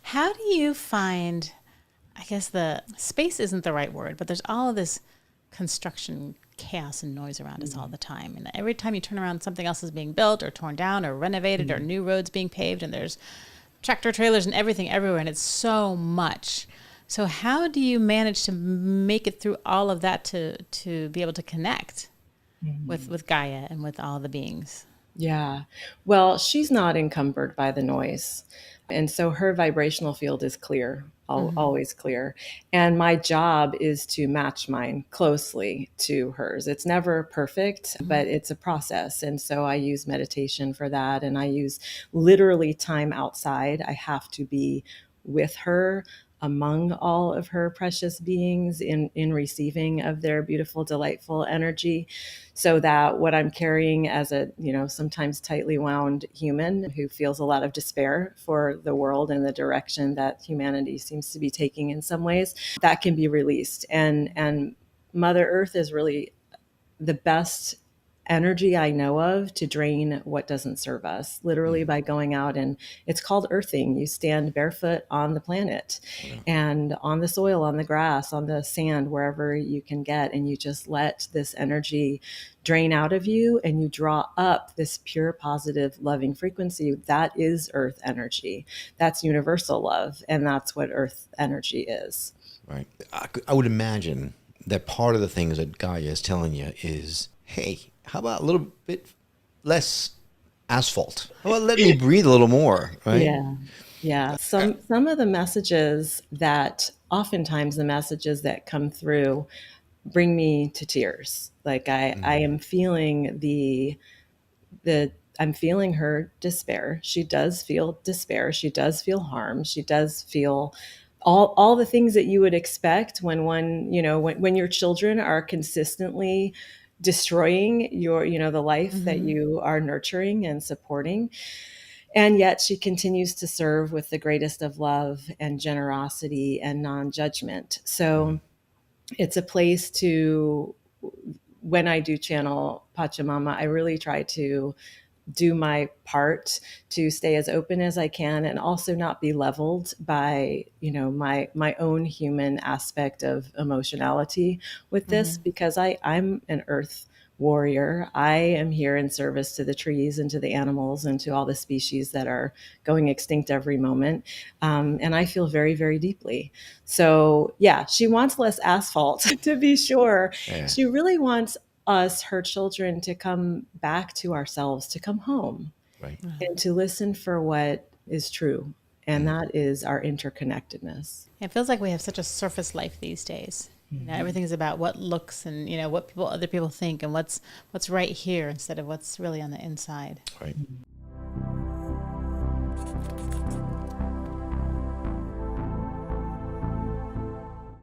How do you find, I guess the space isn't the right word, but there's all of this construction chaos and noise around us all the time. And every time you turn around, something else is being built or torn down or renovated or new roads being paved, and there's tractor trailers and everything everywhere. And it's so much. So how do you manage to make it through all of that to be able to connect with Gaia and with all the beings? Yeah. Well, she's not encumbered by the noise. And so her vibrational field is clear, always clear. And my job is to match mine closely to hers. It's never perfect, but it's a process. And so I use meditation for that. And I use literally time outside. I have to be with her among all of her precious beings in receiving of their beautiful, delightful energy, so that what I'm carrying as a, sometimes tightly wound human who feels a lot of despair for the world and the direction that humanity seems to be taking in some ways, that can be released. And Mother Earth is really the best energy I know of to drain what doesn't serve us, literally by going out, and it's called earthing. You stand barefoot on the planet and on the soil, on the grass, on the sand, wherever you can get, and you just let this energy drain out of you, and you draw up this pure, positive, loving frequency. That is earth energy. That's universal love, and that's what earth energy is. Right. I would imagine that part of the things that Gaia is telling you is, hey, how about a little bit less asphalt? How about let me breathe a little more, right? Yeah. Yeah. Some of the messages that oftentimes the messages that come through bring me to tears. Like I am feeling I'm feeling her despair. She does feel despair. She does feel harm. She does feel all the things that you would expect when when your children are consistently destroying the life that you are nurturing and supporting. And yet she continues to serve with the greatest of love and generosity and non-judgment. So it's a place to, when I do channel Pachamama, I really try to do my part to stay as open as I can, and also not be leveled by, my own human aspect of emotionality with this, because I'm an earth warrior. I am here in service to the trees and to the animals and to all the species that are going extinct every moment. And I feel very, very deeply. So yeah, she wants less asphalt to be sure. Yeah. She really wants us, her children, to come back to ourselves, to come home, Right. and to listen for what is true. And that is our interconnectedness. It feels like we have such a surface life these days. Everything's about what looks and what other people think and what's right here instead of what's really on the inside. Right.